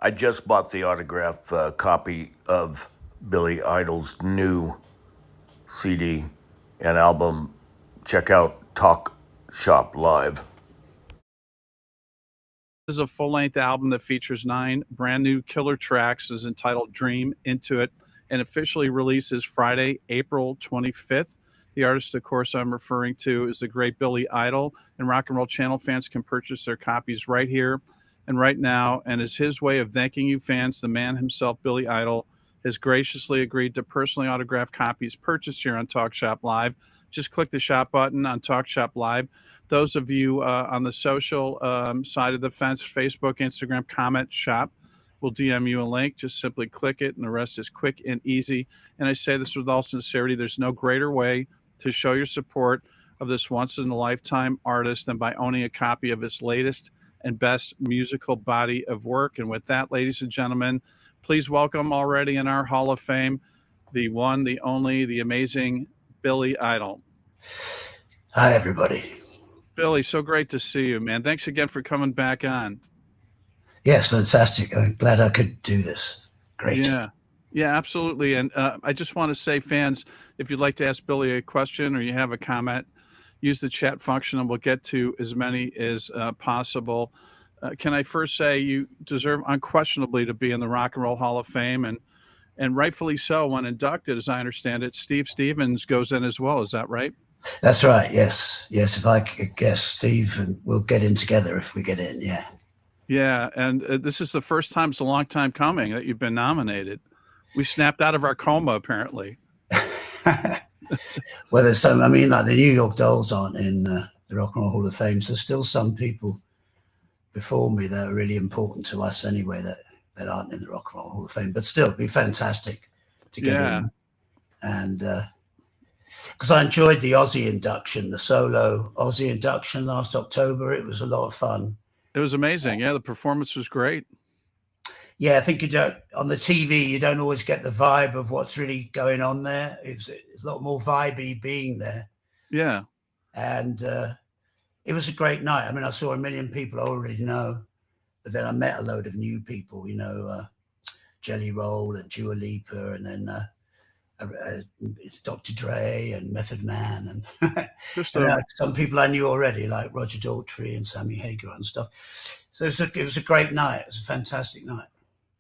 I just bought the autograph copy of Billy Idol's new CD and album. Check out Talk Shop Live. This is a full-length album that features 9 brand new killer tracks. Is entitled Dream Into It and officially releases Friday, April 25th. The artist, of course, I'm referring to is the great Billy Idol, and Rock and Roll Channel fans can purchase their copies right here and right now. And as his way of thanking you fans, the man himself, Billy Idol, has graciously agreed to personally autograph copies purchased here on Talk Shop Live. Just click the shop button on Talk Shop Live. Those of you on the social side of the fence, Facebook, Instagram, comment shop, will DM you a link. Just simply click it, and the rest is quick and easy. And I say this with all sincerity, there's no greater way to show your support of this once-in-a-lifetime artist than by owning a copy of his latest and best musical body of work. And with that, ladies and gentlemen, please welcome already in our Hall of Fame, the one, the only, the amazing Billy Idol. Hi, everybody. Billy, so great to see you, man. Thanks again for coming back on. Yes, fantastic. I'm glad I could do this. Great. Yeah, absolutely. And I just want to say, fans, if you'd like to ask Billy a question or you have a comment, use the chat function and we'll get to as many as possible. Can I first say you deserve unquestionably to be in the Rock and Roll Hall of Fame, and rightfully so. When inducted, as I understand it, Steve Stevens goes in as well. Is that right? That's right. Yes. If I could guess Steve, and we'll get in together if we get in. Yeah. Yeah. And this is the first time, it's a long time coming that you've been nominated. We snapped out of our coma, apparently. Well, there's some, like the New York Dolls aren't in the Rock and Roll Hall of Fame. So still some people before me that are really important to us anyway that aren't in the Rock and Roll Hall of Fame, but still be fantastic to get in. And because I enjoyed the Ozzy induction, the solo Ozzy induction last October. It was a lot of fun. It was amazing. Yeah, the performance was great. Yeah, I think on the TV, you don't always get the vibe of what's really going on there. It's a lot more vibey being there. Yeah. And it was a great night. I saw a million people I already know, but then I met a load of new people, Jelly Roll and Dua Lipa, and then it's Dr. Dre and Method Man, and some people I knew already, like Roger Daltrey and Sammy Hagar and stuff. So it was a great night. It was a fantastic night.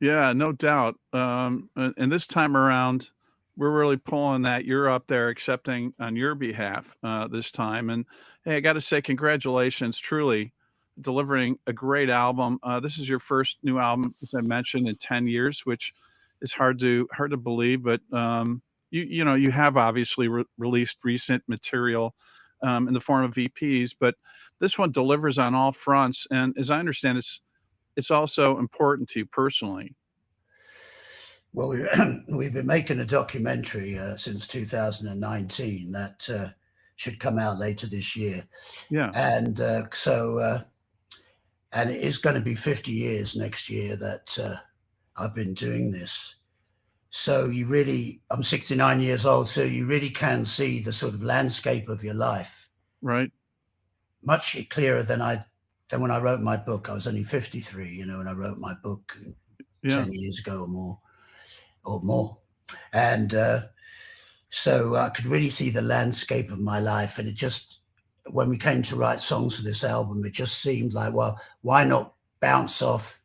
Yeah, no doubt. And this time around, we're really pulling that you're up there accepting on your behalf this time. And hey, I got to say, congratulations, truly delivering a great album. This is your first new album, as I mentioned, in 10 years, which is hard to believe, but you have obviously released recent material in the form of EPs, but this one delivers on all fronts. And as I understand, it's also important to you personally. Well, we've been making a documentary since 2019 that should come out later this year. Yeah. And and it is going to be 50 years next year that I've been doing this. So I'm 69 years old, so you really can see the sort of landscape of your life. Right. Much clearer than when I wrote my book. I was only 53, when I wrote my book 10 years ago or more. And so I could really see the landscape of my life. And when we came to write songs for this album, it just seemed like, well, why not bounce off?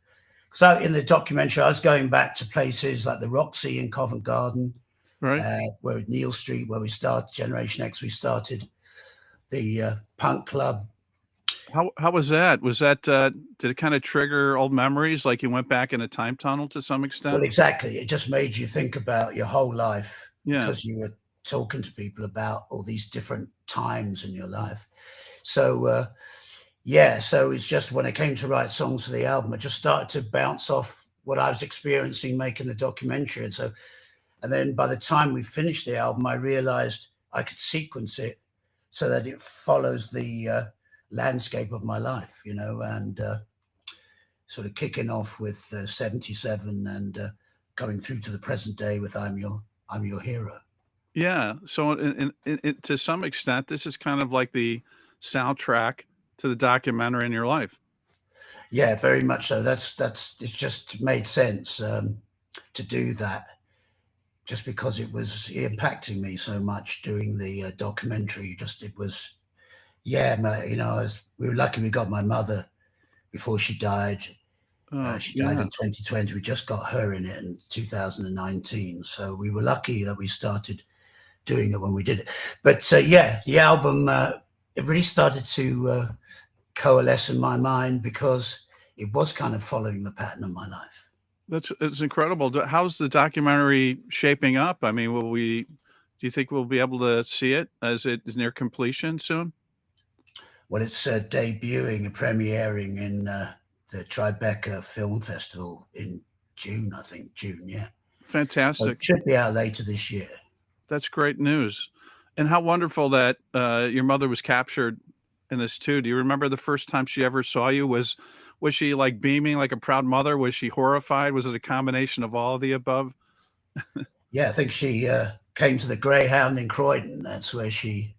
So in the documentary, I was going back to places like the Roxy in Covent Garden, right, where Neal Street, where we started Generation X, we started the punk club. How was that? Was that did it kind of trigger old memories, like you went back in a time tunnel to some extent? Well, exactly. It just made you think about your whole life because you were talking to people about all these different times in your life. So so it's just when I came to write songs for the album, I just started to bounce off what I was experiencing making the documentary. And then by the time we finished the album, I realized I could sequence it so that it follows the landscape of my life, and sort of kicking off with 77 and going through to the present day with I'm Your Hero. Yeah. So in to some extent, this is kind of like the soundtrack to the documentary in your life. Yeah, very much so. That's it just made sense to do that, just because it was impacting me so much doing the documentary. Just it was, yeah, we were lucky we got my mother before she died. Oh, She died yeah. in 2020. We just got her in it in 2019, so we were lucky that we started doing it when we did it. But yeah, the album it really started to coalesce in my mind because it was kind of following the pattern of my life. It's incredible. How's the documentary shaping up? I mean, do you think we'll be able to see it as it is near completion soon? Well, it's debuting and premiering in the Tribeca Film Festival in June, I think. June, yeah. So it Fantastic. should be out later this year. That's great news. And how wonderful that your mother was captured in this too. Do you remember the first time she ever saw you? Was she like beaming like a proud mother? Was she horrified? Was it a combination of all of the above? Yeah, I think she came to the Greyhound in Croydon. That's where she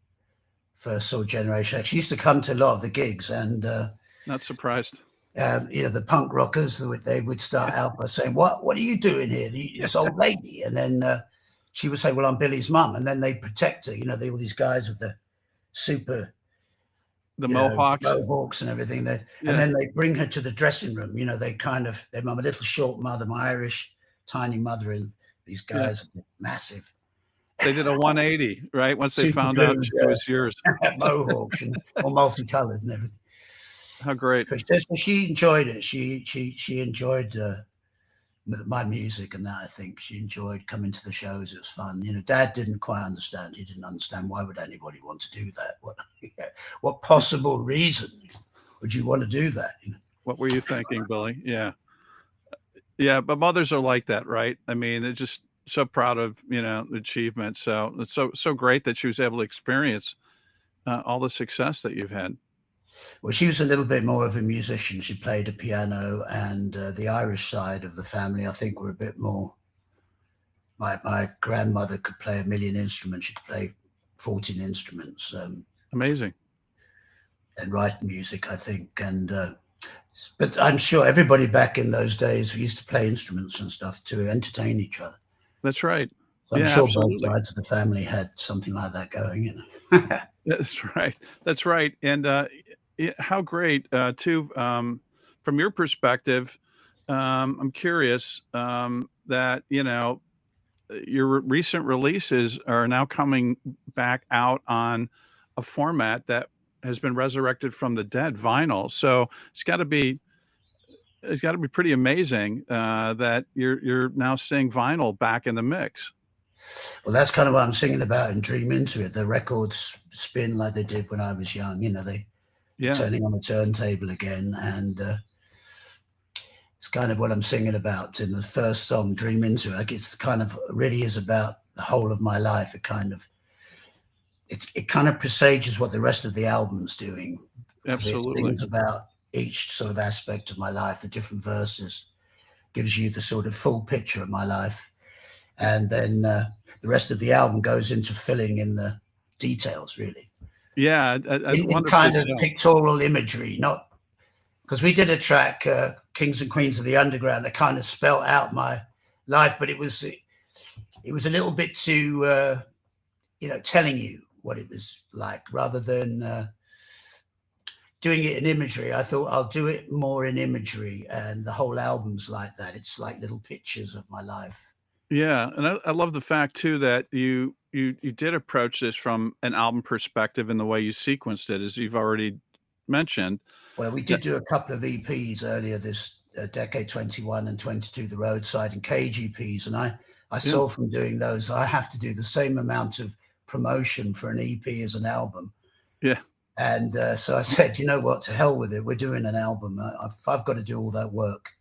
first saw Generation X. She used to come to a lot of the gigs, and Not surprised. the punk rockers, they would start out by saying, "What are you doing here, this old lady?" And then she would say, "Well, I'm Billy's mum." And then they protect her. All these guys with the super mohawks and everything. And then they bring her to the dressing room. Their mum, a little short mother, my Irish tiny mother, and these guys massive. They did a 180, right? Once they found out she was yours. Mohawks and all multicolored and everything. How great. But she enjoyed it. She enjoyed my music and that. I think she enjoyed coming to the shows. It was fun. Dad didn't quite understand. He didn't understand why would anybody want to do that. What possible reason would you want to do that? What were you thinking, Billy? Yeah. But mothers are like that, right? I mean, they're just so proud of the achievement. So it's so great that she was able to experience all the success that you've had. Well, she was a little bit more of a musician. She played a piano, and the Irish side of the family, I think, were a bit more. My grandmother could play a million instruments. She could play 14 instruments. Amazing. And write music, I think. But I'm sure everybody back in those days used to play instruments and stuff to entertain each other. That's right. So I'm sure absolutely. Both sides of the family had something like that going. That's right. That's right. And how great too. From your perspective, I'm curious that your recent releases are now coming back out on a format that has been resurrected from the dead, vinyl. So it's got to be pretty amazing that you're now seeing vinyl back in the mix. Well, that's kind of what I'm singing about in Dream Into It. The records spin like they did when I was young. Turning on a turntable again, and it's kind of what I'm singing about in the first song, Dream Into It. Like it's kind of really is about the whole of my life. It kind of presages what the rest of the album's doing. Absolutely. It's about each sort of aspect of my life, the different verses, gives you the sort of full picture of my life. And then the rest of the album goes into filling in the details, really. Yeah. In kind of pictorial imagery, not because we did a track, Kings and Queens of the Underground, that kind of spelt out my life, but it was a little bit too, telling you what it was like rather than doing it in imagery. I thought I'll do it more in imagery, and the whole album's like that. It's like little pictures of my life. Yeah, and I love the fact too that you did approach this from an album perspective in the way you sequenced it, as you've already mentioned. Well, we did do a couple of EPs earlier this decade, 21 and 22, the Roadside and Cage EPs, and I saw from doing those, I have to do the same amount of promotion for an EP as an album. Yeah. And so I said, you know what, to hell with it. We're doing an album. I've got to do all that work.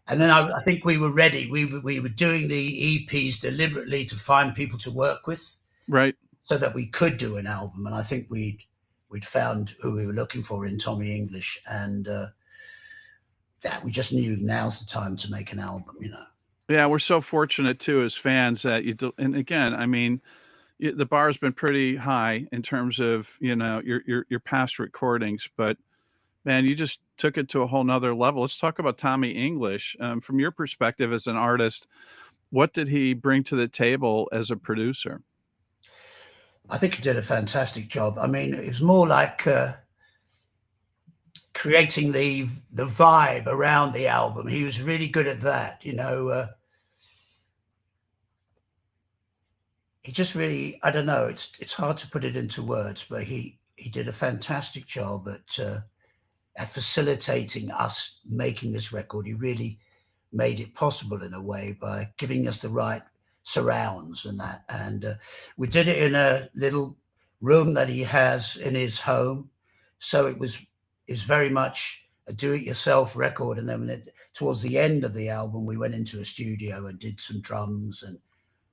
And then I think we were ready. We were doing the EPs deliberately to find people to work with, right? So that we could do an album. And I think we'd found who we were looking for in Tommy English, and that we just knew now's the time to make an album. Yeah, we're so fortunate too as fans that you do. And again, I mean, the bar has been pretty high in terms of your past recordings, but man, you just took it to a whole nother level. Let's talk about Tommy English. From your perspective as an artist, what did he bring to the table as a producer? I think he did a fantastic job. I mean, it was more like creating the vibe around the album. He was really good at that, you know. He just really, I don't know, it's hard to put it into words, but he did a fantastic job at facilitating us making this record. He really made it possible in a way by giving us the right surrounds and that. And we did it in a little room that he has in his home. So it was very much a do-it-yourself record. And then towards the end of the album, we went into a studio and did some drums and a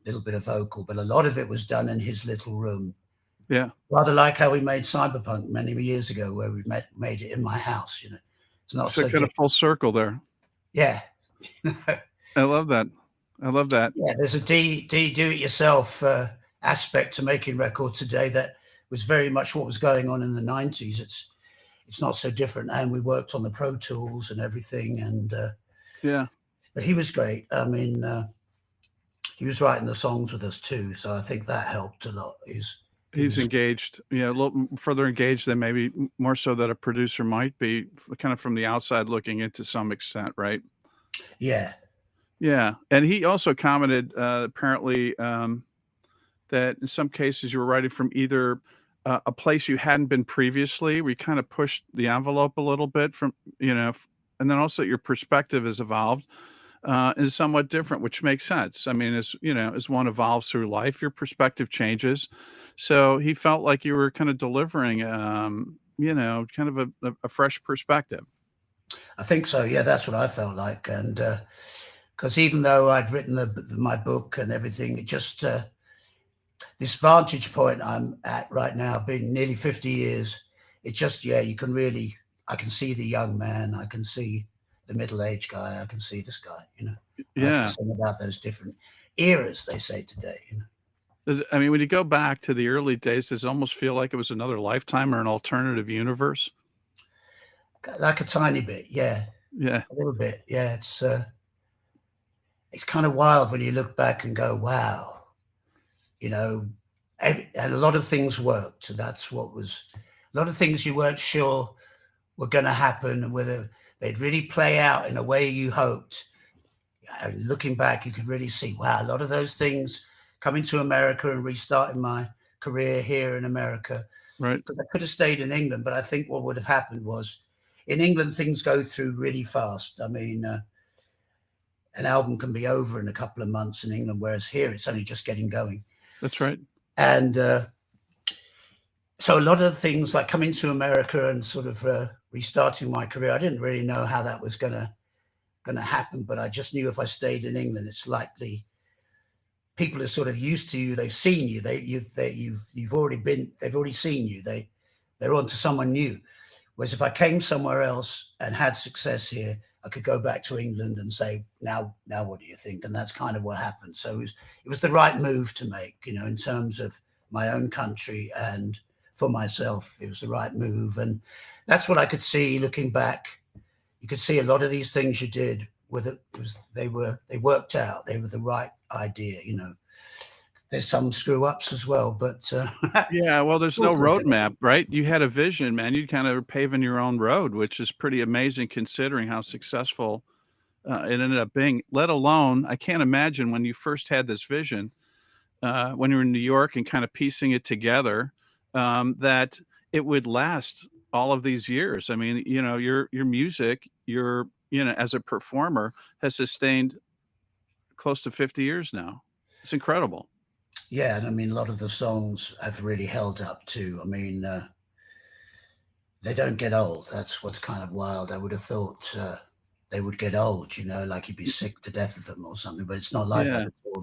little bit of vocal, but a lot of it was done in his little room. Yeah. Rather like how we made Cyberpunk many years ago, where we made it in my house, you know. It's not so kind of full circle there. Yeah. I love that. I love that. Yeah, there's a do-it-yourself aspect to making records today that was very much what was going on in the 90s. It's not so different. And we worked on the Pro Tools and everything. And yeah, but he was great. I mean, he was writing the songs with us too. So I think that helped a lot. He's engaged, a little further engaged than maybe more so that a producer might be, kind of from the outside looking in to some extent, right? Yeah. Yeah. And he also commented apparently that in some cases you were writing from either a place you hadn't been previously, we kind of pushed the envelope a little bit from, and then also your perspective has evolved. Is somewhat different, which makes sense. I mean, as one evolves through life, your perspective changes. So he felt like you were kind of delivering, kind of a fresh perspective. I think so. Yeah, that's what I felt like. And because even though I'd written my book and everything, it just this vantage point I'm at right now, being nearly 50 years, it just, you can really, I can see the young man, I can see the middle-aged guy, I can see this guy, Yeah. Something about those different eras, they say today, I mean, when you go back to the early days, does it almost feel like it was another lifetime or an alternative universe? Like a tiny bit, yeah. Yeah. A little bit, yeah. It's kind of wild when you look back and go, wow, and a lot of things worked. And that's what was, a lot of things you weren't sure were going to happen and whether they'd really play out in a way you hoped. Looking back, you could really see, wow, a lot of those things coming to America and restarting my career here in America. Right. Because I could have stayed in England, but I think what would have happened was in England, things go through really fast. I mean, an album can be over in a couple of months in England, whereas here it's only just getting going. That's right. And so a lot of things like coming to America and sort of restarting my career, I didn't really know how that was gonna happen, but I just knew if I stayed in England, it's likely people are sort of used to you. They've seen you. They've already seen you. They're on to someone new. Whereas if I came somewhere else and had success here, I could go back to England and say, now what do you think? And that's kind of what happened. So it was the right move to make, in terms of my own country and for myself. It was the right move. And that's what I could see looking back. You could see a lot of these things you did they worked out. They were the right idea, There's some screw ups as well, but yeah, well, there's no roadmap, right? You had a vision, man. You kind of paving your own road, which is pretty amazing considering how successful it ended up being. Let alone, I can't imagine when you first had this vision, when you were in New York and kind of piecing it together, that it would last all of these years. I mean, your music, as a performer, has sustained close to 50 years now. It's incredible. Yeah, and I mean, a lot of the songs have really held up too. I mean, they don't get old. That's what's kind of wild. I would have thought they would get old, like you'd be sick to death of them or something, but it's not like that at all.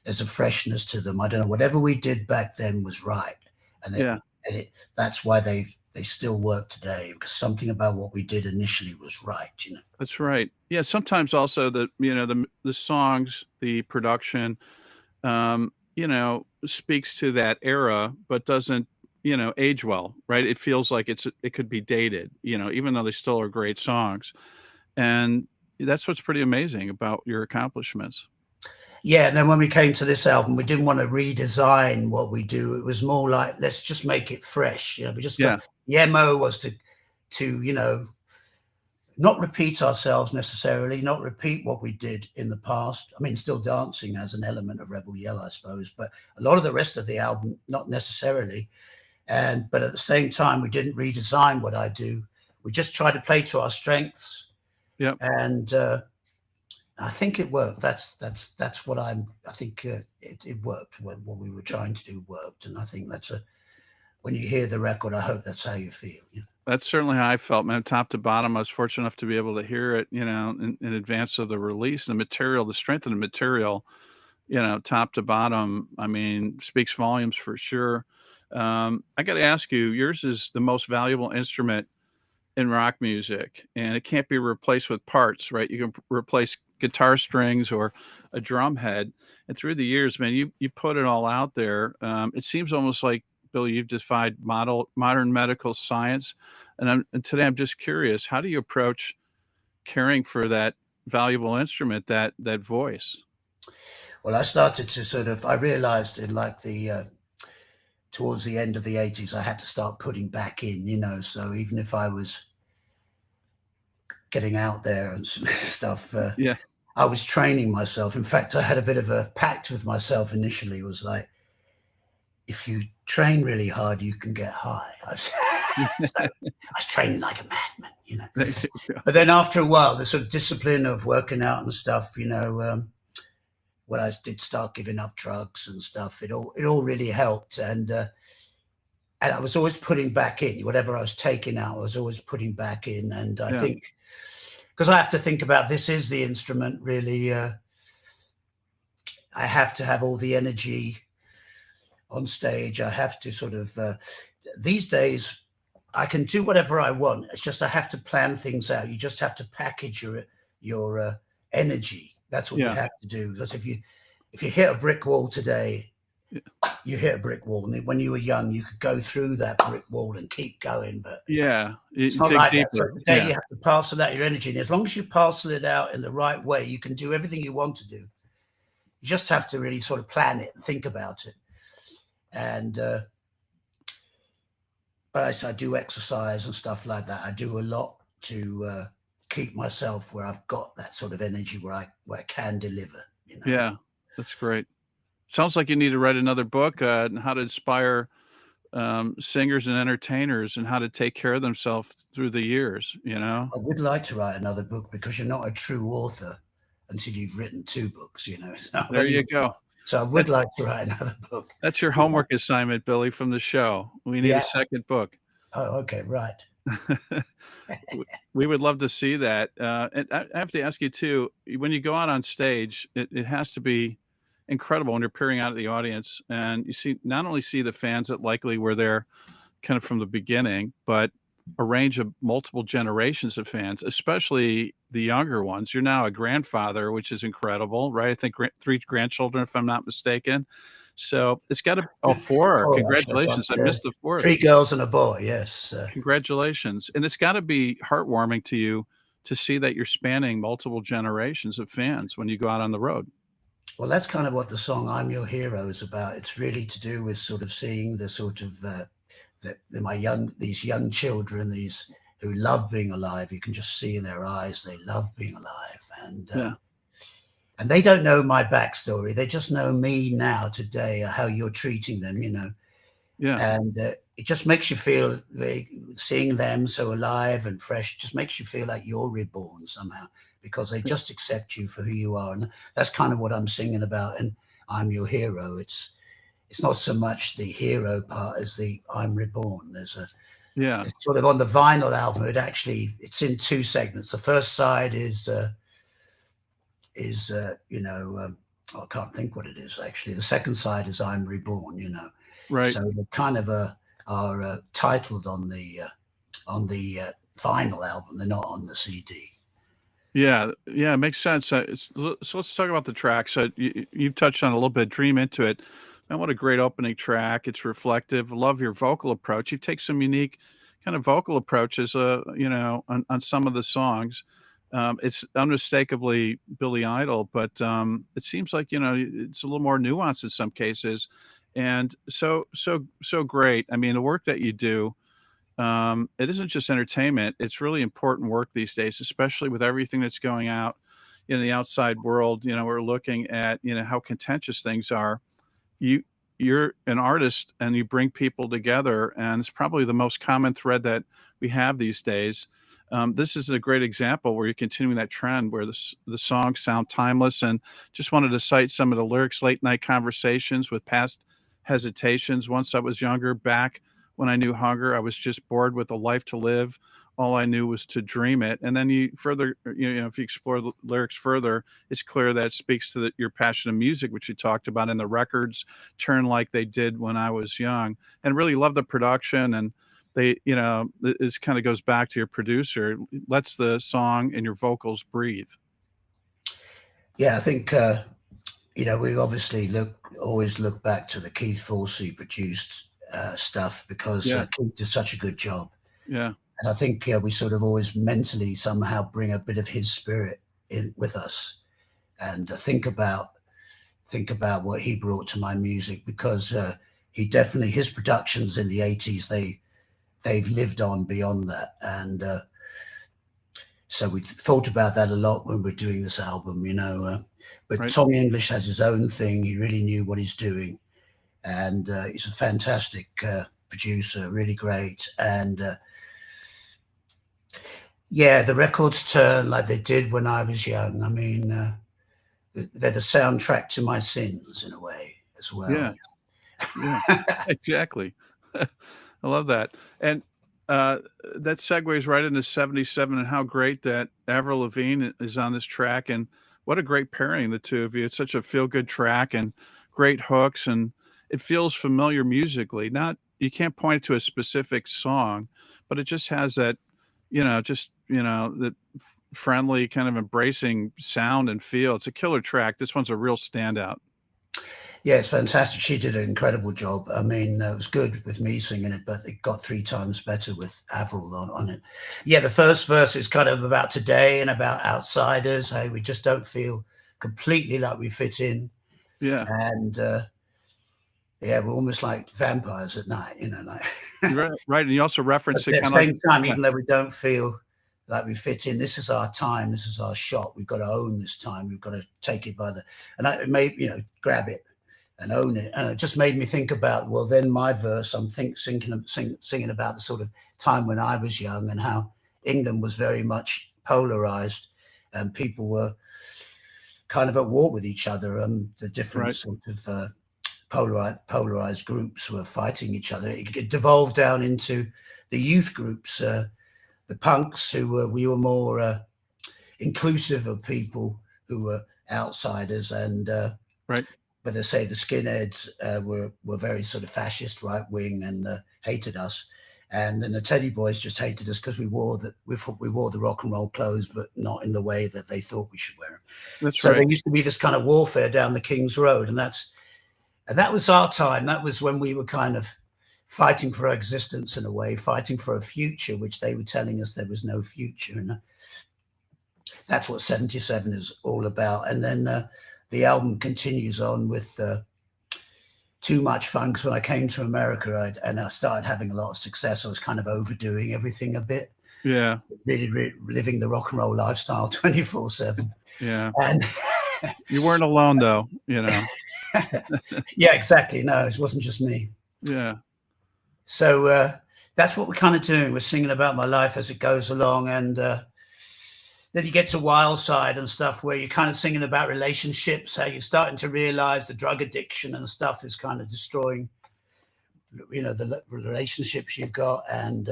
There's a freshness to them. I don't know, whatever we did back then was right. And that's why they still work today, because something about what we did initially was right, That's right. Yeah, sometimes also the songs, the production, speaks to that era, but doesn't, age well, right? It feels like it could be dated, even though they still are great songs. And that's what's pretty amazing about your accomplishments. Yeah, and then when we came to this album, we didn't want to redesign what we do. It was more like, let's just make it fresh. We just got, the MO was to not repeat ourselves necessarily, not repeat what we did in the past. I mean, still dancing as an element of Rebel Yell, I suppose, but a lot of the rest of the album, not necessarily. But at the same time, we didn't redesign what I do. We just tried to play to our strengths. Yeah. And I think it worked. That's what I think it worked. What we were trying to do worked. And I think when you hear the record, I hope that's how you feel. That's certainly how I felt, man. Top to bottom, I was fortunate enough to be able to hear it, in advance of the release. The material, the strength of the material, top to bottom, I mean, speaks volumes for sure. I got to ask you, yours is the most valuable instrument in rock music, and it can't be replaced with parts, right? You can replace guitar strings or a drum head. And through the years, man, you put it all out there. It seems almost like, Billy, you've defied modern medical science. And today I'm just curious, how do you approach caring for that valuable instrument, that voice? Well, I started to I realized in like towards the end of the 80s, I had to start putting back in, so even if I was getting out there and stuff, I was training myself. In fact, I had a bit of a pact with myself initially. It was like, if you train really hard, you can get high. I was training like a madman, But then after a while, the sort of discipline of working out and stuff, when I did start giving up drugs and stuff, it all really helped. And I was always putting back in whatever I was taking out. I was always putting back in, and I think because I have to think about, this is the instrument really. I have to have all the energy on stage. I have to these days I can do whatever I want. It's just I have to plan things out. You just have to package your energy. That's what you have to do. Because if you hit a brick wall today, you hit a brick wall. And when you were young, you could go through that brick wall and keep going. But it's not like that. So today you have to parcel out your energy. And as long as you parcel it out in the right way, you can do everything you want to do. You just have to really sort of plan it and think about it. And but I do exercise and stuff like that. I do a lot to keep myself where I've got that sort of energy where I can deliver. Yeah, that's great. Sounds like you need to write another book on how to inspire singers and entertainers and how to take care of themselves through the years. I would like to write another book, because you're not a true author until you've written 2 books. So there you go. So I would like to write another book. That's your homework assignment, Billy, from the show. We need a second book. Oh, okay, right. We would love to see that. And I have to ask you too, when you go out on stage, it has to be incredible when you're peering out at the audience and you not only see the fans that likely were there kind of from the beginning, but a range of multiple generations of fans, especially the younger ones. You're now a grandfather, which is incredible, right? I think 3 grandchildren, if I'm not mistaken. So it's got to, 4. Congratulations. I missed the 4th. 3 girls and a boy. Yes. Congratulations. And it's got to be heartwarming to you to see that you're spanning multiple generations of fans when you go out on the road. Well, that's kind of what the song "I'm Your Hero" is about. It's really to do with sort of seeing the sort of these young children, these who love being alive. You can just see in their eyes they love being alive, and they don't know my backstory. They just know me now, today, how you're treating them, And it just makes you feel, seeing them so alive and fresh, just makes you feel like you're reborn somehow, because they just accept you for who you are. And that's kind of what I'm singing about. And "I'm Your Hero." It's not so much the hero part as the "I'm reborn." It's sort of on the vinyl album. It's in 2 segments. The first side is I can't think what it is actually. The second side is "I'm Reborn." Right. So they kind of are titled on the vinyl album. They're not on the CD. Yeah, it makes sense. So let's talk about the tracks. You've touched on a little bit, "Dream Into It," And what a great opening track. It's reflective. Love your vocal approach. You take some unique kind of vocal approaches, on some of the songs. It's unmistakably Billy Idol, but it seems like, it's a little more nuanced in some cases. And so great. I mean, the work that you do, it isn't just entertainment. It's really important work these days, especially with everything that's going out in the outside world. We're looking at, how contentious things are. You're an artist and you bring people together, and it's probably the most common thread that we have these days. This is a great example where you're continuing that trend where the songs sound timeless. And just wanted to cite some of the lyrics: late night conversations with past hesitations. Once I was younger, back when I knew hunger, I was just bored with a life to live. All I knew was to dream it. And then you further, if you explore the lyrics further, it's clear that it speaks to your passion of music, which you talked about, and the records turn like they did when I was young. And really love the production. And this kind of goes back to your producer, lets the song and your vocals breathe. Yeah, I think, we obviously always look back to the Keith Forsey produced stuff, because Keith did such a good job. Yeah. And I think we sort of always mentally somehow bring a bit of his spirit in with us, and think about what he brought to my music, because his productions in the 80s, they've lived on beyond that. And so we thought about that a lot when we're doing this album, but right. Tommy English has his own thing. He really knew what he's doing, and he's a fantastic producer, really great. And the records turn like they did when I was young. I mean, they're the soundtrack to my sins in a way as well. Yeah, exactly. I love that. And that segues right into 77, and how great that Avril Lavigne is on this track. And what a great pairing, the two of you. It's such a feel-good track and great hooks, and it feels familiar musically. You can't point to a specific song, but it just has that, that friendly kind of embracing sound and feel. It's a killer track. This one's a real standout. Yeah, it's fantastic. She did an incredible job. I mean, it was good with me singing it, but it got 3 times better with Avril on it. Yeah, the first verse is kind of about today and about outsiders. Hey, we just don't feel completely like we fit in. Yeah. And we're almost like vampires at night, like. Right. And you also reference it at the same time, even though we don't feel like we fit in, this is our time, this is our shot. We've got to own this time. We've got to take it grab it and own it. And it just made me think about, well, then my verse, I'm singing about the sort of time when I was young, and how England was very much polarized, and people were kind of at war with each other. The different sort of polarized groups were fighting each other. It devolved down into the youth groups, the punks, we were more inclusive of people who were outsiders, and but they say the skinheads were very sort of fascist, right wing, and hated us. And then the Teddy Boys just hated us because we wore the rock and roll clothes, but not in the way that they thought we should wear them. That's so right. There used to be this kind of warfare down the King's Road, and that was our time. That was when we were kind of fighting for our existence in a way, fighting for a future, which they were telling us there was no future. And that's what 77 is all about. And then the album continues on with Too Much Fun, because when I came to America and I started having a lot of success, I was kind of overdoing everything a bit. Yeah. Really living the rock and roll lifestyle 24/7. Yeah. And you weren't alone though, Yeah, exactly. No, it wasn't just me. Yeah. So that's what we're kind of doing. We're singing about my life as it goes along. And then you get to Wild Side and stuff, where you're kind of singing about relationships, how you're starting to realize the drug addiction and stuff is kind of destroying, the relationships you've got, and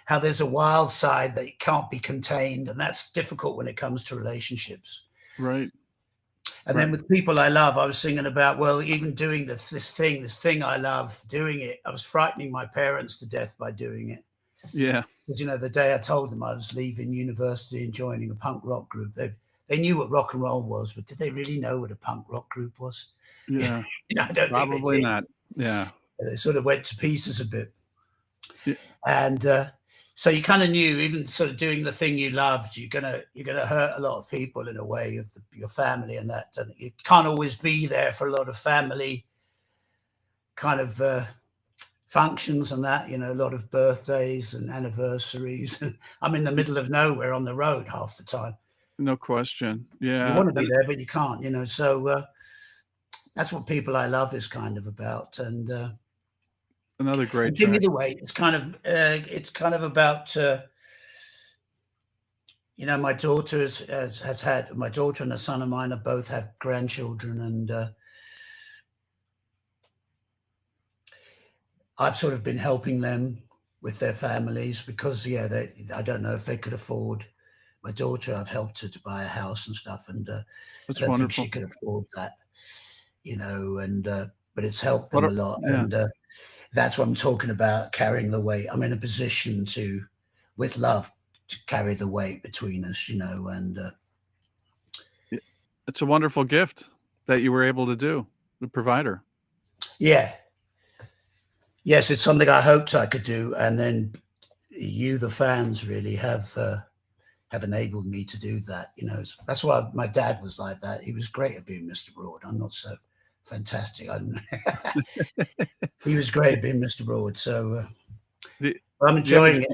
how there's a wild side that can't be contained. And that's difficult when it comes to relationships. Right. And then with people I love, I was singing about, well, even doing this thing I love, doing it, I was frightening my parents to death by doing it. Yeah. Because, the day I told them I was leaving university and joining a punk rock group, they they knew what rock and roll was, but did they really know what a punk rock group was? Yeah. I don't think Probably they did. not. Yeah. They sort of went to pieces a bit. Yeah. And so you kind of knew, even sort of doing the thing you loved, you're gonna hurt a lot of people in a way of your family, and that you can't always be there for a lot of family kind of functions and that, a lot of birthdays and anniversaries. And I'm in the middle of nowhere on the road half the time. No question. Yeah. You want to be there, but you can't, so that's what People I Love is kind of about. And another great Give Me the Weight. It's kind of about my daughter has had, my daughter and a son of mine have both had grandchildren, and I've sort of been helping them with their families because I don't know if they could afford. My daughter, I've helped her to buy a house and stuff, and that's I don't wonderful. think she could afford that, and but it's helped them a lot. Yeah. And that's what I'm talking about, carrying the weight. I'm in a position to, with love, to carry the weight between us, and it's a wonderful gift that you were able to do, the provider. Yeah. Yes, it's something I hoped I could do, and then you, the fans, really have enabled me to do that. That's why my dad was like that. He was great at being Mr. Broad. I'm not so fantastic. He was great at being Mr. Broad. So I'm enjoying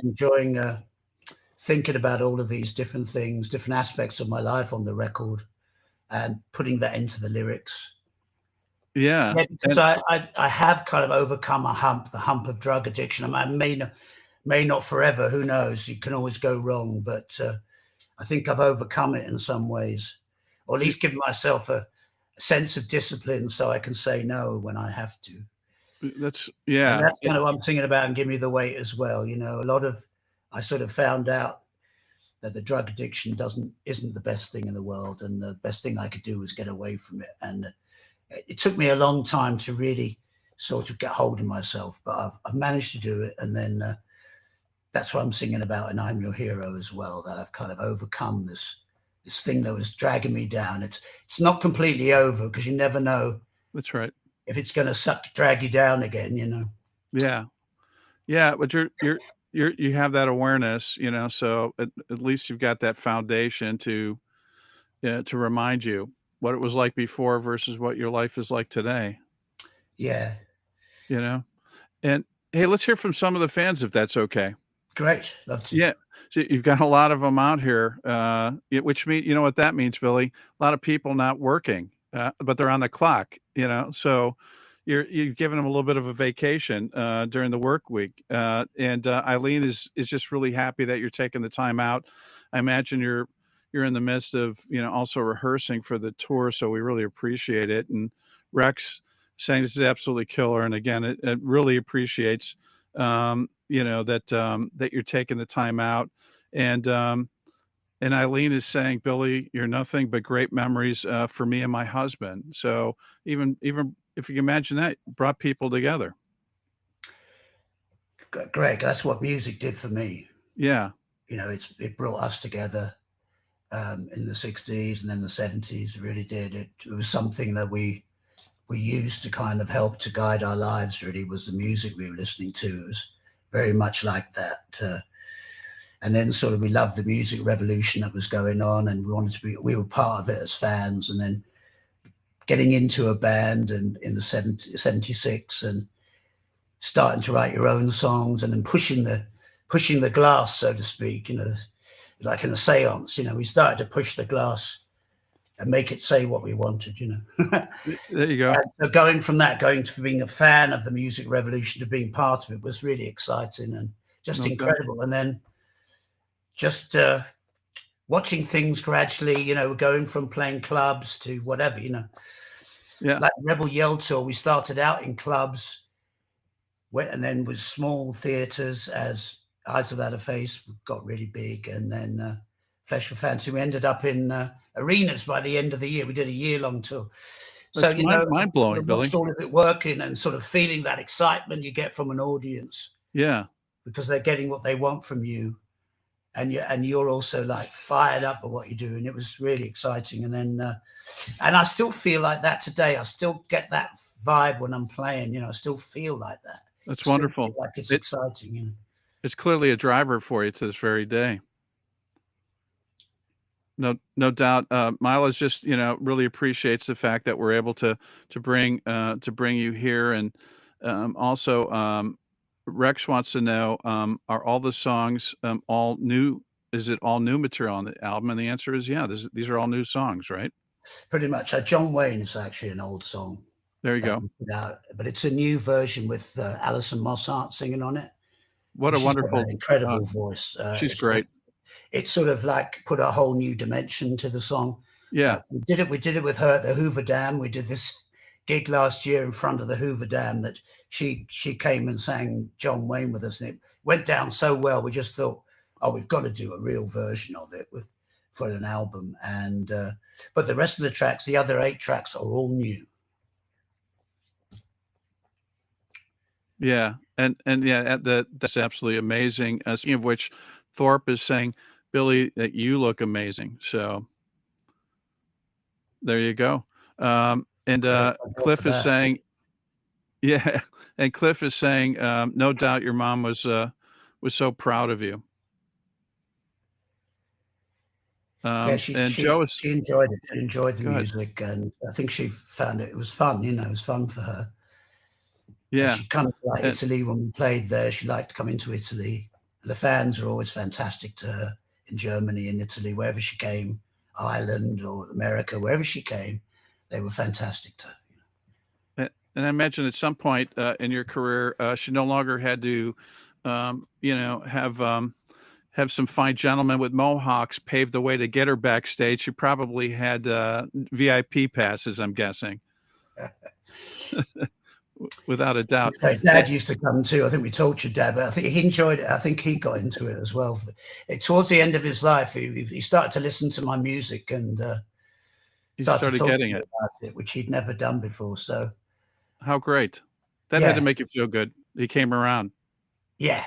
thinking about all of these different things, different aspects of my life on the record, and putting that into the lyrics. Yeah, because I have kind of overcome the hump of drug addiction. I may not forever. Who knows? You can always go wrong, but I think I've overcome it in some ways, or at least given myself a sense of discipline so I can say no when I have to. That's and that's kind of what I'm thinking about, and Give Me the Weight as well. I sort of found out that the drug addiction isn't the best thing in the world, and the best thing I could do was get away from it. And it took me a long time to really sort of get hold of myself, but I've managed to do it. And then that's what I'm singing about, and I'm Your Hero as well, that I've kind of overcome this thing that was dragging me down. It's not completely over, because you never know. That's right. If it's going to drag you down again, Yeah. But you have that awareness, so at least you've got that foundation to remind you what it was like before versus what your life is like today. Yeah. And hey, let's hear from some of the fans, if that's okay. Great. Love to. Yeah. So you've got a lot of them out here, which means, what that means, Billy, a lot of people not working, but they're on the clock, so you've given them a little bit of a vacation during the work week. And Eileen is just really happy that you're taking the time out. I imagine you're in the midst of, also rehearsing for the tour. So we really appreciate it. And Rex saying this is absolutely killer. And again, it really appreciates, that you're taking the time out. And Eileen is saying, Billy, you're nothing but great memories for me and my husband. So even if you can imagine that, brought people together. Greg, that's what music did for me. Yeah. It brought us together in the 60s and then the 70s. It really did. It was something that we used to kind of help to guide our lives, really, was the music we were listening to. It was very much like that. And then sort of we loved the music revolution that was going on, and we were part of it as fans. And then getting into a band and in the 76 and starting to write your own songs, and then pushing the glass, so to speak, like in a seance, we started to push the glass and make it say what we wanted, There you go. And going from being a fan of the music revolution to being part of it was really exciting and just incredible. And then just watching things gradually, going from playing clubs to whatever, Yeah. Like Rebel Yell Tour, we started out in clubs, and then with small theaters as Eyes Without a Face got really big, and then Flesh for Fancy. We ended up in arenas by the end of the year. We did a year-long tour. That's mind-blowing, Billy. All of it working and sort of feeling that excitement you get from an audience. Yeah. Because they're getting what they want from you. and you're also like fired up at what you do, and it was really exciting. And then and I still feel like that today. I still get that vibe when I'm playing. You know, I still feel like that. That's wonderful. Like it's exciting. You know? It's clearly a driver for you to this very day. No doubt. Miles just, really appreciates the fact that we're able to bring you here, and also Rex wants to know, are all the songs all new? Is it all new material on the album? And the answer is yeah. These are all new songs, right? Pretty much. John Wayne is actually an old song. There you go. But it's a new version with Alison Mossart singing on it. What a wonderful, incredible voice. She's great. It sort of like put a whole new dimension to the song. Yeah, we did it with her at the Hoover Dam. We did this gig last year in front of the Hoover Dam that she came and sang John Wayne with us, and it went down so well. We just thought, oh, we've got to do a real version of it for an album. And but the rest of the tracks, the other 8 tracks, are all new. Yeah, and yeah, that's absolutely amazing. Speaking of which, Thorpe is saying, Billy, that you look amazing. So there you go. And Cliff is saying, yeah, and Cliff is saying, no doubt your mom was so proud of you. She enjoyed it. She enjoyed the music, and I think she found it was fun. You know, it was fun for her. Yeah, and she comes to like Italy when we played there. She liked coming to Italy. The fans are always fantastic to her in Germany, in Italy, wherever she came, Ireland or America, wherever she came, they were fantastic to her. And I imagine at some point in your career, she no longer had to, have some fine gentlemen with mohawks pave the way to get her backstage. She probably had VIP passes, I'm guessing. Without a doubt. Dad used to come too. I think we told your dad, but I think he enjoyed it. I think he got into it as well. Towards the end of his life, he started to listen to my music, and he started getting it, which he'd never done before. So, how great! That had to make you feel good. He came around. Yeah.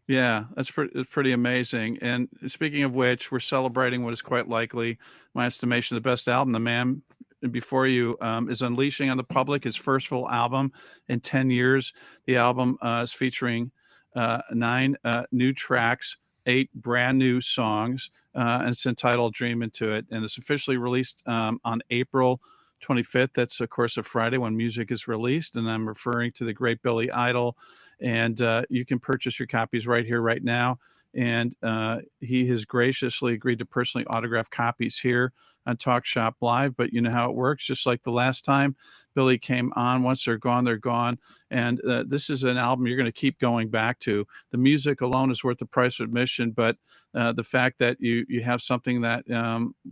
Yeah, that's pretty amazing. And speaking of which, we're celebrating what is quite likely, my estimation, the best album the man before you is unleashing on the public, his first full album in 10 years. The album is featuring 9 new tracks, 8 brand new songs, and it's entitled Dream Into It. And it's officially released on April 25th. That's, of course, a Friday when music is released. And I'm referring to the great Billy Idol. And you can purchase your copies right here, right now. And he has graciously agreed to personally autograph copies here on Talk Shop Live. But you know how it works. Just like the last time Billy came on, once they're gone, they're gone. And this is an album you're going to keep going back to. The music alone is worth the price of admission. But the fact that you have something that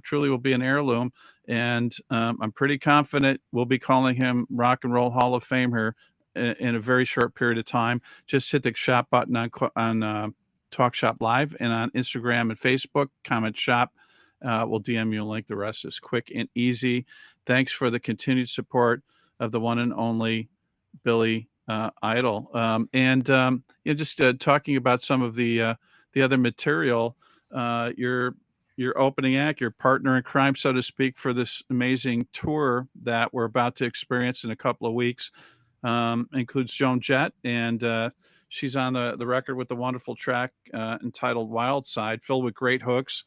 truly will be an heirloom. And I'm pretty confident we'll be calling him Rock and Roll Hall of Famer in a very short period of time. Just hit the shop button on Talk Shop Live and on Instagram and Facebook. Comment shop. We'll DM you a link. The rest is quick and easy. Thanks for the continued support of the one and only Billy Idol. Just talking about some of the other material. Your opening act, your partner in crime, so to speak, for this amazing tour that we're about to experience in a couple of weeks, includes Joan Jett, and she's on the record with the wonderful track entitled Wild Side, filled with great hooks.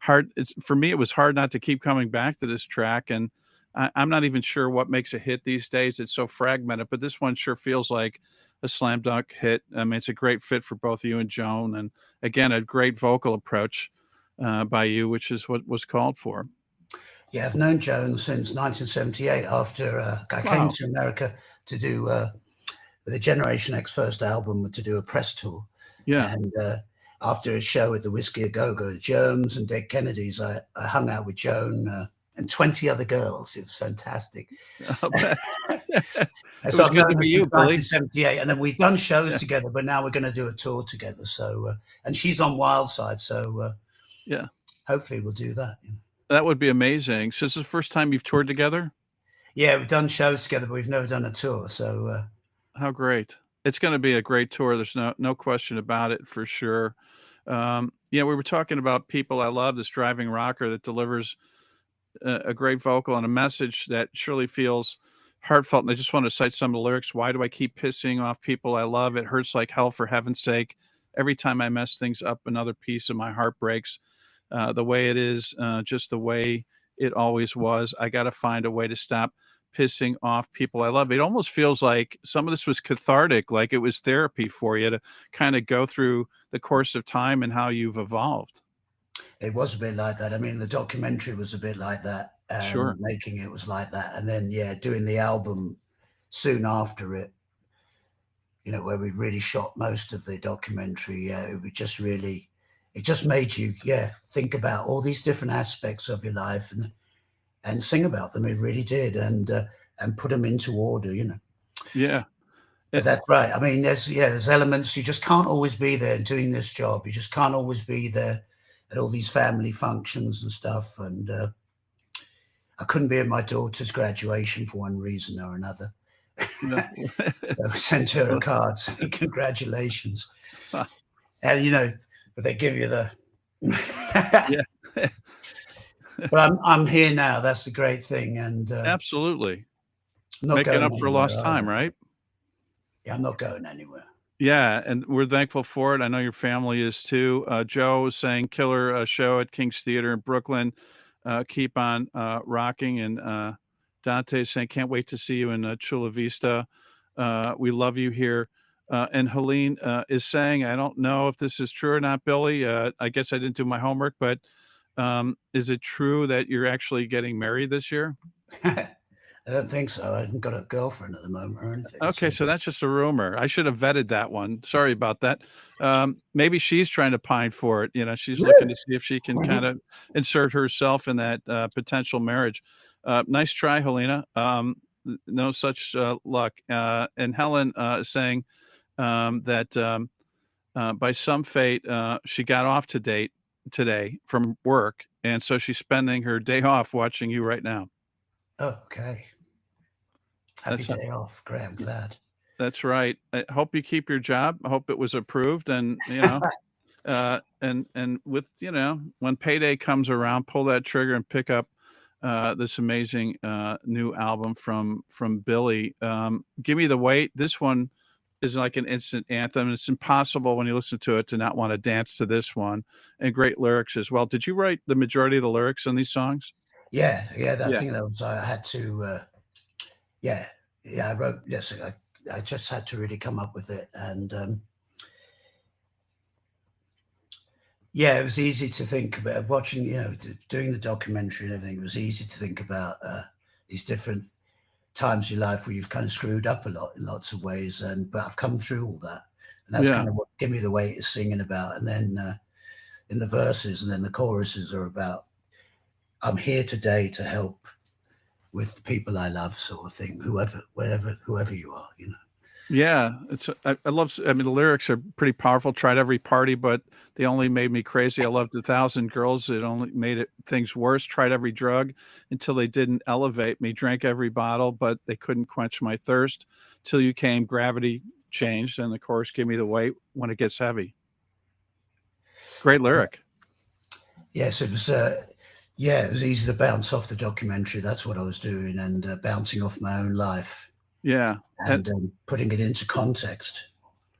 For me, it was hard not to keep coming back to this track, and I'm not even sure what makes a hit these days. It's so fragmented, but this one sure feels like a slam dunk hit. I mean, it's a great fit for both you and Joan, and again, a great vocal approach by you, which is what was called for. Yeah, I've known Joan since 1978 after I came to America to do the Generation X first album, to do a press tour. Yeah. And after a show with the Whiskey A Go-Go, the Germs and Dead Kennedys, I hung out with Joan and 20 other girls. It was fantastic. It was good to be you, Billy. 1978, and then we've done shows together, but now we're going to do a tour together. So, and she's on Wild Side, so hopefully we'll do that. That would be amazing. So this is the first time you've toured together? Yeah, we've done shows together, but we've never done a tour. So how great. It's going to be a great tour. There's no question about it, for sure. Yeah, we were talking about People I Love, this driving rocker that delivers a great vocal and a message that surely feels heartfelt. And I just want to cite some of the lyrics. Why do I keep pissing off people I love? It hurts like hell, for heaven's sake. Every time I mess things up, another piece of my heart breaks. The way it is, just the way it always was. I got to find a way to stop pissing off people I love. It almost feels like some of this was cathartic, like it was therapy for you to kind of go through the course of time and how you've evolved. It was a bit like that. I mean, the documentary was a bit like that. Sure. Making it was like that. And then, yeah, doing the album soon after it, you know, where we really shot most of the documentary. Yeah, it just really, it just made you, yeah, think about all these different aspects of your life and sing about them. It really did. And put them into order, you know. Yeah. But that's right. I mean, there's elements you just can't always be there doing this job. You just can't always be there at all these family functions and stuff. And I couldn't be at my daughter's graduation for one reason or another. Yeah. I sent her a card saying congratulations. And, you know, but they give you the Yeah. But I'm here now. That's the great thing. And Absolutely. not Making going up for anywhere, lost time, right? Yeah, I'm not going anywhere. Yeah, and we're thankful for it. I know your family is too. Joe was saying killer show at King's Theater in Brooklyn. Keep on rocking. And Dante saying can't wait to see you in Chula Vista. We love you here. And Helene is saying, I don't know if this is true or not, Billy. I guess I didn't do my homework, but is it true that you're actually getting married this year? I don't think so. I haven't got a girlfriend at the moment or anything. Okay, so that's just a rumor. I should have vetted that one. Sorry about that. Maybe she's trying to pine for it. You know, she's looking to see if she can kind of insert herself in that potential marriage. Nice try, Helena. No such luck. And Helen is saying that by some fate, she got off today from work, and so she's spending her day off watching you right now. Oh, okay. Happy day off. Great. I'm glad. That's right. I hope you keep your job. I hope it was approved, and you know, and with you know, when payday comes around, pull that trigger and pick up this amazing new album from Billy. Give Me the Weight. This one is like an instant anthem. It's impossible when you listen to it to not want to dance to this one. And great lyrics as well. Did you write the majority of the lyrics in these songs? Yeah. I think that was I had to. I wrote. Yes, I just had to really come up with it, and it was easy to think about watching. You know, doing the documentary and everything. It was easy to think about these different times in your life where you've kind of screwed up a lot in lots of ways, but I've come through all that, and that's kind of what Give Me the Weight is singing about. And then in the verses, and then the choruses are about I'm here today to help with the people I love, sort of thing, whoever you are, you know. Yeah, I love. I mean, the lyrics are pretty powerful. Tried every party, but they only made me crazy. I loved 1,000 girls. It only made things worse. Tried every drug until they didn't elevate me. Drank every bottle, but they couldn't quench my thirst. Till you came, gravity changed, and the chorus Give Me the Weight when it gets heavy. Great lyric. Yes, it was. It was easy to bounce off the documentary. That's what I was doing, and bouncing off my own life. Yeah, and putting it into context.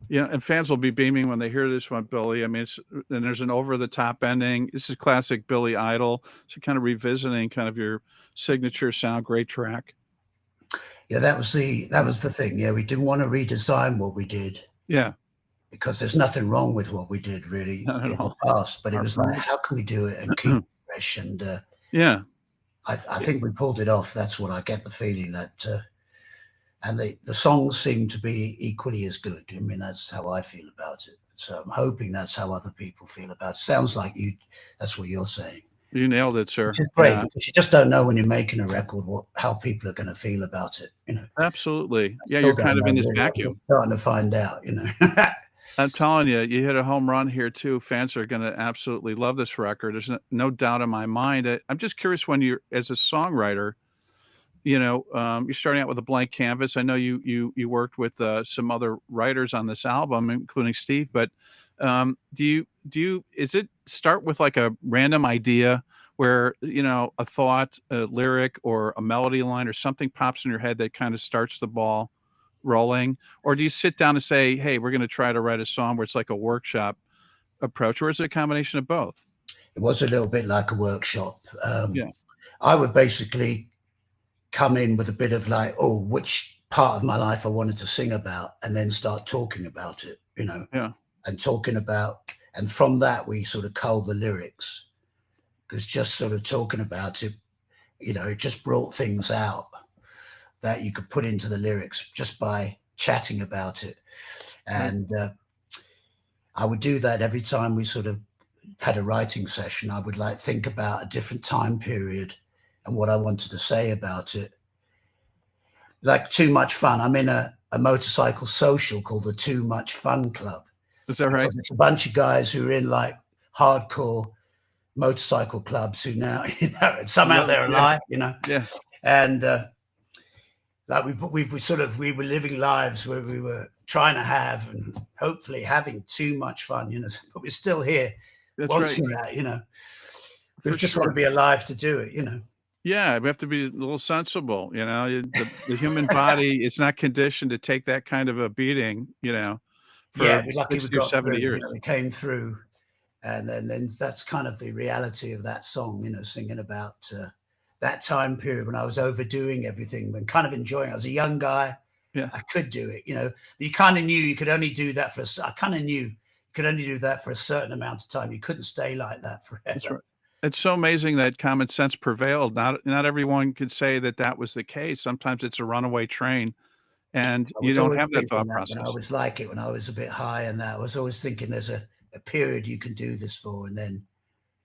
Yeah, and fans will be beaming when they hear this one, Billy. I mean, and there's an over-the-top ending. This is classic Billy Idol. So kind of revisiting kind of your signature sound. Great track. Yeah, that was the thing. Yeah, we didn't want to redesign what we did. Yeah. Because there's nothing wrong with what we did really in the past. But it was like, how can we do it and keep it fresh? And I think we pulled it off. That's what I get the feeling that and the songs seem to be equally as good. I mean, that's how I feel about it. So I'm hoping that's how other people feel about it. Sounds like that's what you're saying. You nailed it, sir. Which is great, because you just don't know when you're making a record how people are going to feel about it, you know. Absolutely. Yeah, you're kind of in this vacuum. Starting to find out, you know. I'm telling you, you hit a home run here too. Fans are going to absolutely love this record. There's no doubt in my mind. I'm just curious, when you're, as a songwriter, you're starting out with a blank canvas. I know you worked with some other writers on this album, including Steve. But is it start with like a random idea where a thought, a lyric, or a melody line, or something pops in your head that kind of starts the ball rolling, or do you sit down and say, "Hey, we're going to try to write a song," where it's like a workshop approach, or is it a combination of both? It was a little bit like a workshop. Yeah. I would basically come in with a bit of like, oh, which part of my life I wanted to sing about, and then start talking about it, Yeah. and talking about, and from that we sort of cull the lyrics, because just sort of talking about it, it just brought things out that you could put into the lyrics just by chatting about it. And I would do that every time we sort of had a writing session. I would like think about a different time period and what I wanted to say about it. Like Too Much Fun. I'm in a motorcycle social called the Too Much Fun Club. Is that right? It's a bunch of guys who are in like hardcore motorcycle clubs who now, somehow they're alive, Yeah. And like we were living lives where we were trying to have and hopefully having too much fun, but we're still here. That's wanting right. that, we just want to be alive to do it, Yeah, we have to be a little sensible, the human body is not conditioned to take that kind of a beating, for we're lucky 60 or 70 years. We came through, and then that's kind of the reality of that song, singing about that time period when I was overdoing everything and kind of enjoying it. I was a young guy. Yeah, I could do it, you kind of knew you could only do that I kind of knew you could only do that for a certain amount of time. You couldn't stay like that forever. that's right. It's so amazing that common sense prevailed. Not everyone could say that was the case. Sometimes it's a runaway train, and you don't have that thought process. When I was like it, when I was a bit high, and that I was always thinking there's a period you can do this for, and then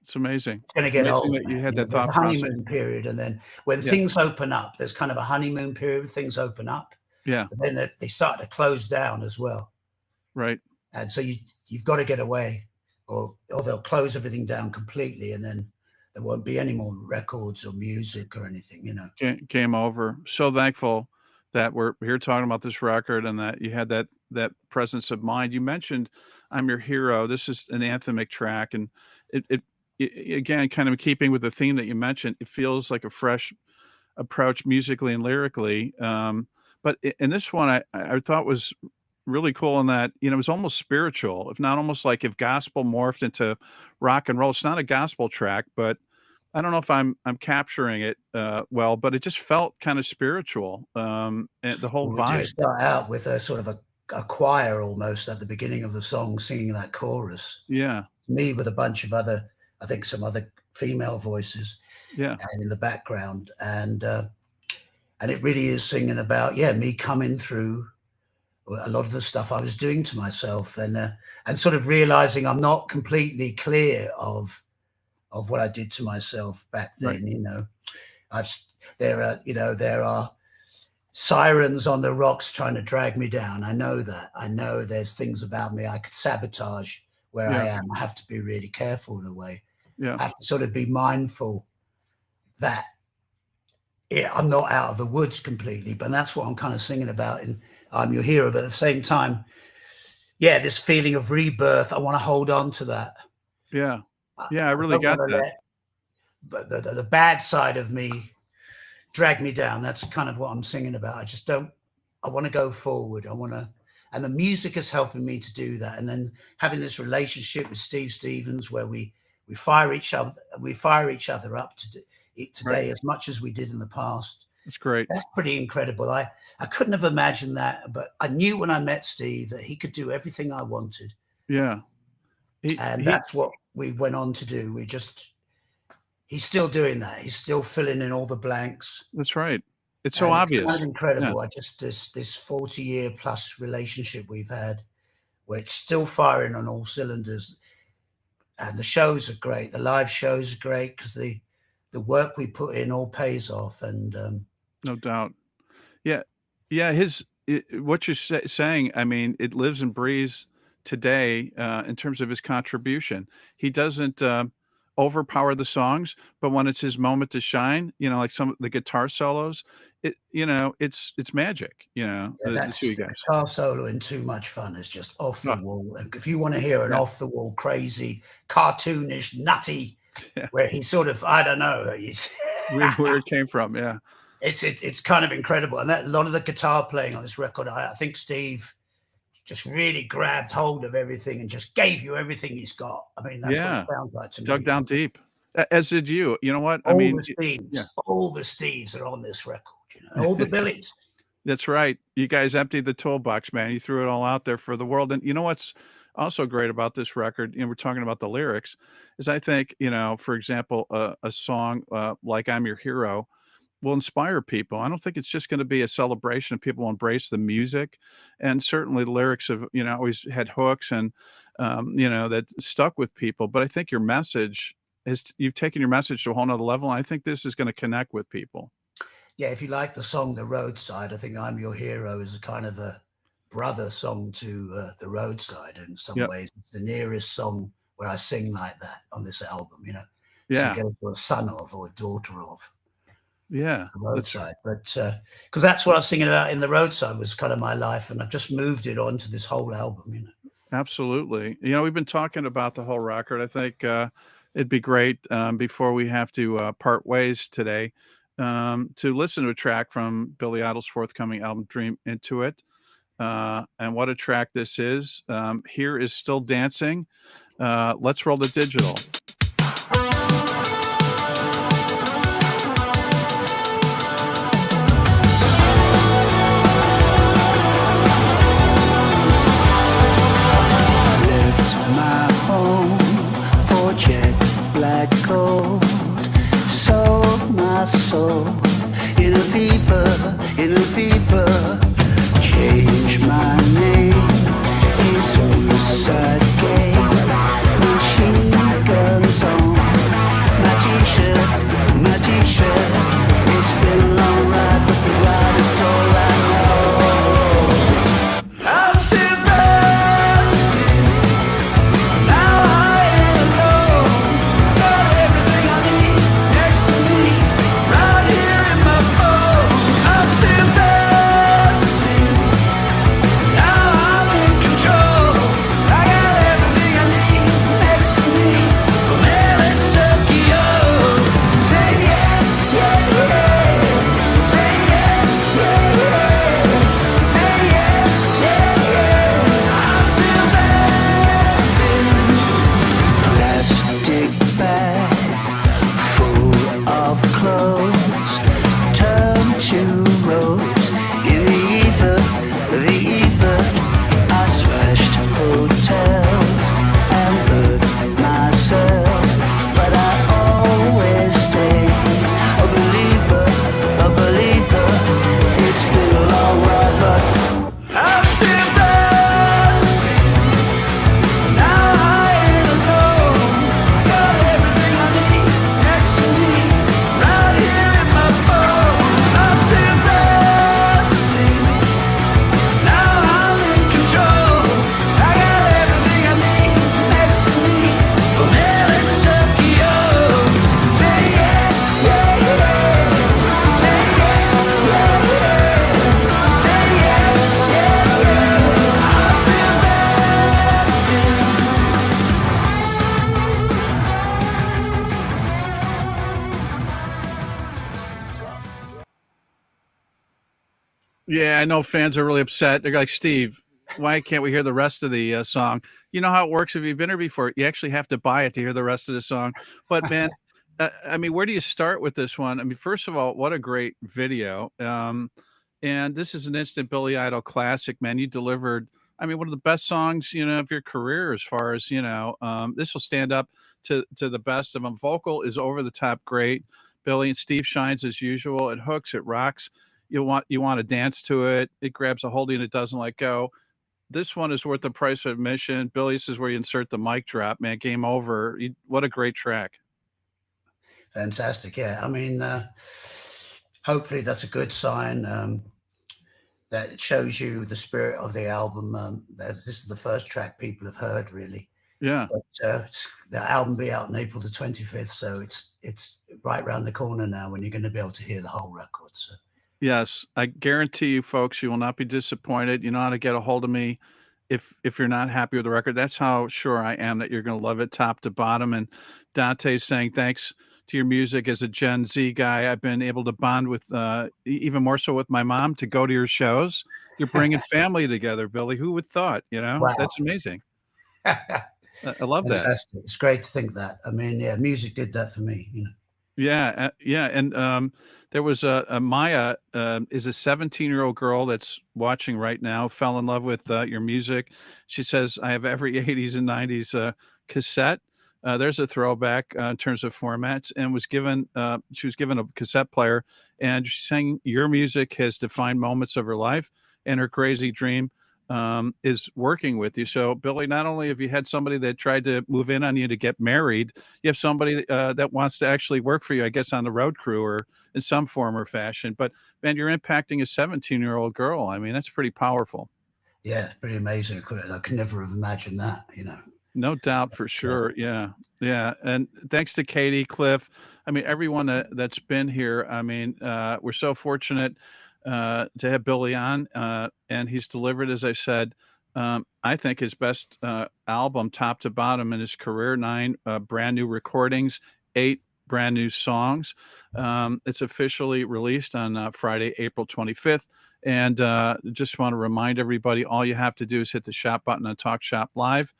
it's amazing. It's going to get old. That you had that thought honeymoon period, and then when things open up, there's kind of a honeymoon period. Things open up, yeah. And then they start to close down as well, right? And so you've got to get away, or they'll close everything down completely, and then there won't be any more records or music or anything, Game over. So thankful that we're here talking about this record and that you had that presence of mind. You mentioned "I'm Your Hero." This is an anthemic track, and it again, kind of keeping with the theme that you mentioned, it feels like a fresh approach musically and lyrically. But in this one, I thought was really cool in that, it was almost spiritual, if not almost like if gospel morphed into rock and roll. It's not a gospel track, but I don't know if I'm capturing it well, but it just felt kind of spiritual. And the whole vibe. We start out with a sort of a choir almost at the beginning of the song, singing that chorus. Yeah. Me with a bunch of other, I think some other female voices. Yeah. And in the background. And it really is singing about, me coming through a lot of the stuff I was doing to myself, and sort of realizing I'm not completely clear of what I did to myself back then. Right. There are sirens on the rocks trying to drag me down. I know that. I know there's things about me I could sabotage where I am. I have to be really careful in a way. Yeah. I have to sort of be mindful that I'm not out of the woods completely, but that's what I'm kind of singing about in "I'm Your Hero." But at the same time, this feeling of rebirth, I want to hold on to that. Yeah. Yeah, I really got that. But the bad side of me drag me down. That's kind of what I'm singing about. I want to go forward. And the music is helping me to do that. And then having this relationship with Steve Stevens where we fire each other up today as much as we did in the past. That's great. That's pretty incredible. I couldn't have imagined that, but I knew when I met Steve that he could do everything I wanted. Yeah. That's what we went on to do. He's still doing that. He's still filling in all the blanks. That's right. It's so obvious. It's kind of incredible. I just, this 40-year plus relationship we've had where it's still firing on all cylinders, and the shows are great. The live shows are great because the work we put in all pays off. And no doubt. Yeah. What you're saying, I mean, it lives and breathes today in terms of his contribution. He doesn't overpower the songs, but when it's his moment to shine, like some of the guitar solos, it's magic, the That's two the guys. guitar solo in Too Much Fun is just off the Oh, wall. And if you want to hear an yeah. off the wall, crazy, cartoonish, nutty, Yeah. where he sort of, I don't know, he's Where it came from, yeah. It's kind of incredible. And that a lot of the guitar playing on this record, I think Steve just really grabbed hold of everything and just gave you everything he's got. I mean, that's what it sounds like to me. Dug down deep. As did you. You know what? All the Steves are on this record, all the Billies. That's right. You guys emptied the toolbox, man. You threw it all out there for the world. And you know what's also great about this record, we're talking about the lyrics, is I think, for example, a song like I'm Your Hero will inspire people. I don't think it's just going to be a celebration. People will embrace the music. And certainly the lyrics have, always had hooks and, that stuck with people. But I think your message you've taken your message to a whole nother level. And I think this is going to connect with people. Yeah, if you like the song The Roadside, I think I'm Your Hero is a kind of a brother song to The Roadside in some ways. It's the nearest song where I sing like that on this album, Yeah. So you get a son of or a daughter of. Yeah. The Roadside. But because that's what I was singing about in The Roadside was kind of my life. And I've just moved it on to this whole album, Absolutely. We've been talking about the whole record. I think it'd be great before we have to part ways today to listen to a track from Billy Idol's forthcoming album, Dream Into It. And what a track this is. Here is Still Dancing. Let's roll the digital. Black coat, sold my soul in a fever, change my name, a suicide game, machine guns on my t-shirt, it's been a long ride, but the ride is all I know. I'm still dancing, now I am alone. Everything I need next to me, right here in my phone. I'm still dancing, now I'm in control. I got everything I need next to me, from LA to Tokyo. Say yeah, yeah, yeah. Say yeah, yeah, yeah. Say yeah, yeah, yeah. I'm still dancing. Plastic bag full of clothes turned to ropes in the ether. I smashed hotels and hurt myself, but I always stayed a believer. It's been a long ride, but I'm still dancing. Now I ain't alone. Got everything I need next to me, right here in my phone. I'm still dancing. Now I'm in control. I got everything I need next to me, from LA to Tokyo. Say yeah, yeah, yeah. Say yeah, yeah, yeah. Say yeah, yeah, yeah. I'm still dancing. Yeah, I know fans are really upset. They're like, Steve, why can't we hear the rest of the song? You know how it works. If you've been here before, you actually have to buy it to hear the rest of the song. But man, I mean, where do you start with this one? I mean, first of all, what a great video. And this is an instant Billy Idol classic, man. You delivered, I mean, one of the best songs, of your career as far as, this will stand up to the best of them. Vocal is over the top great. Billy and Steve shines as usual. It hooks, it rocks. You want to dance to it. It grabs a hold of you and it doesn't let go. This one is worth the price of admission. Billy, this is where you insert the mic drop, man. Game over. What a great track. Fantastic. Yeah. I mean, hopefully that's a good sign that it shows you the spirit of the album. This is the first track people have heard, really. Yeah. But the album will be out on April the 25th, so it's right around the corner now when you're going to be able to hear the whole record. So. Yes, I guarantee you folks, you will not be disappointed. You know how to get a hold of me if you're not happy with the record. That's how sure I am that you're gonna love it top to bottom, and Dante's saying, "Thanks to your music as a Gen Z guy, I've been able to bond with, even more so with my mom to go to your shows. You're bringing family together, Billy. Who would thought, you know? Wow. That's amazing." I love that. Fantastic. It's great to think that. I mean, yeah, music did that for me, you know. Yeah, yeah, and, there was a Maya, is a 17-year-old girl that's watching right now, fell in love with, your music. She says, "I have every '80s and '90s, cassette." There's a throwback, in terms of formats, and she was given a cassette player, and she's saying, "Your music has defined moments of her life, and her crazy dream is working with you." So, Billy, not only have you had somebody that tried to move in on you to get married, you have somebody that wants to actually work for you, I guess, on the road crew or in some form or fashion. But man, you're impacting a 17-year-old girl. I mean, that's pretty powerful. Yeah, pretty amazing. I could never have imagined that, you know. No doubt for sure. Yeah. Yeah. And thanks to Katie, Cliff. I mean, everyone that's been here. I mean, we're so fortunate to have Billy on, and he's delivered, as I said, I think his best album, top to bottom, in his career. 9 brand new recordings, 8 brand new songs. It's officially released on Friday, April 25th. And just want to remind everybody, all you have to do is hit the shop button on Talk Shop Live.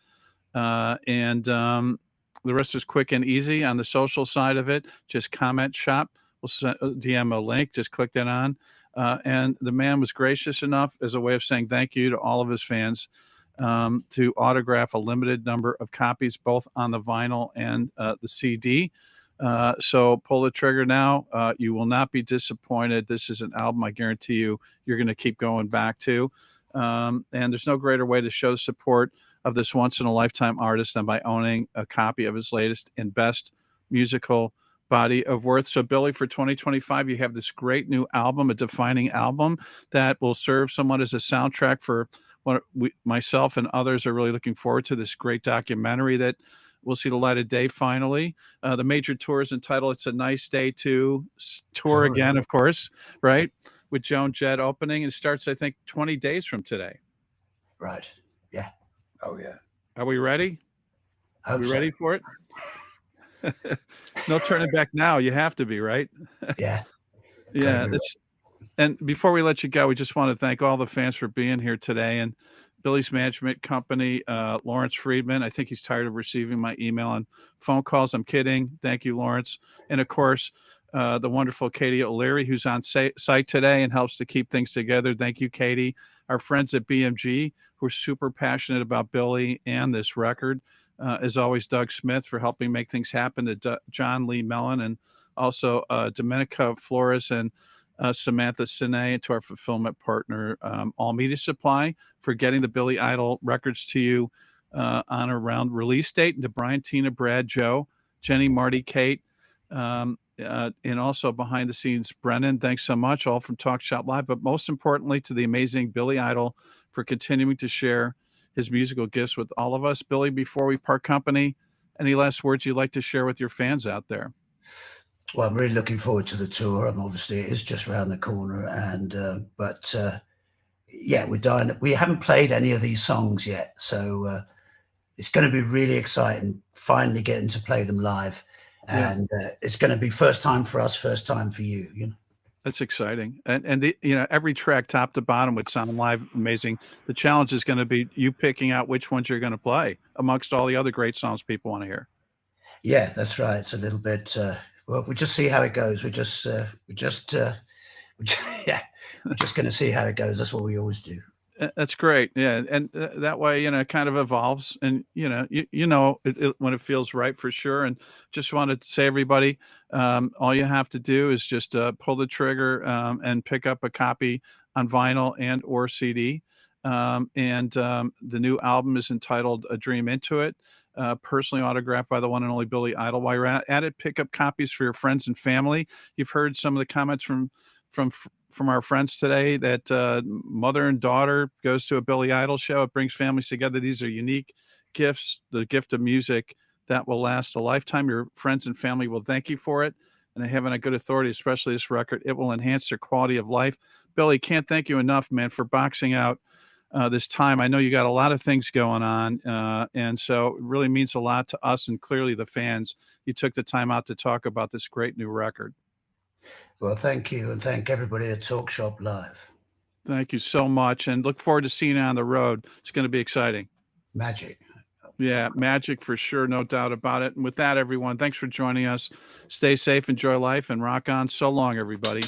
And the rest is quick and easy on the social side of it. Just comment shop. We'll send, DM a link. Just click that on. And the man was gracious enough, as a way of saying thank you to all of his fans, to autograph a limited number of copies, both on the vinyl and the CD. So pull the trigger now. You will not be disappointed. This is an album I guarantee you're going to keep going back to. And there's no greater way to show support of this once-in-a-lifetime artist than by owning a copy of his latest and best musical body of worth. So, Billy, for 2025, you have this great new album, a defining album that will serve somewhat as a soundtrack for what myself and others are really looking forward to, this great documentary that will see the light of day finally. The major tour is entitled It's a Nice Day to Tour Again, of course, right? With Joan Jett opening. It starts, I think, 20 days from today. Right. Yeah. Oh, yeah. Are we ready? Are we ready for it? No turning back now. You have to be, right? Yeah. Yeah. And before we let you go, we just want to thank all the fans for being here today. And Billy's management company, Lawrence Friedman. I think he's tired of receiving my email and phone calls. I'm kidding. Thank you, Lawrence. And of course, the wonderful Katie O'Leary, who's on site today and helps to keep things together. Thank you, Katie. Our friends at BMG, who are super passionate about Billy and this record. As always, Doug Smith for helping make things happen, to John Lee Mellon, and also Domenica Flores and Samantha Sine, and to our fulfillment partner, All Media Supply, for getting the Billy Idol records to you on around release date, and to Brian, Tina, Brad, Joe, Jenny, Marty, Kate, and also behind the scenes, Brennan. Thanks so much, all from Talk Shop Live. But most importantly, to the amazing Billy Idol for continuing to share his musical gifts with all of us. Billy, before we part company, any last words you'd like to share with your fans out there? Well, I'm really looking forward to the tour. Obviously, it is just around the corner, and yeah, we're dying. We haven't played any of these songs yet, so it's going to be really exciting. Finally, getting to play them live. And it's going to be first time for us, first time for you. You know, that's exciting. And the, every track, top to bottom, would sound live amazing. The challenge is going to be you picking out which ones you're going to play amongst all the other great songs people want to hear. Yeah, that's right. It's a little bit. Well, we'll just see how it goes. We're just going to see how it goes. That's what we always do. That's great. Yeah. And that way, it kind of evolves, and, when it feels right, for sure. And just wanted to say, everybody, all you have to do is just pull the trigger and pick up a copy on vinyl and or CD. The new album is entitled A Dream Into It, personally autographed by the one and only Billy Idol. While you're at it, pick up copies for your friends and family. You've heard some of the comments from our friends today that mother and daughter goes to a Billy Idol show. It brings families together. These are unique gifts, the gift of music that will last a lifetime. Your friends and family will thank you for it. And I have on a good authority, especially this record, it will enhance their quality of life. Billy, can't thank you enough, man, for boxing out this time. I know you got a lot of things going on, and so it really means a lot to us and clearly the fans. You took the time out to talk about this great new record. Well, thank you, and thank everybody at Talk Shop Live. Thank you so much, and look forward to seeing you on the road. It's going to be exciting. Magic. Yeah, magic for sure, no doubt about it. And with that, everyone, thanks for joining us. Stay safe, enjoy life, and rock on. So long, everybody.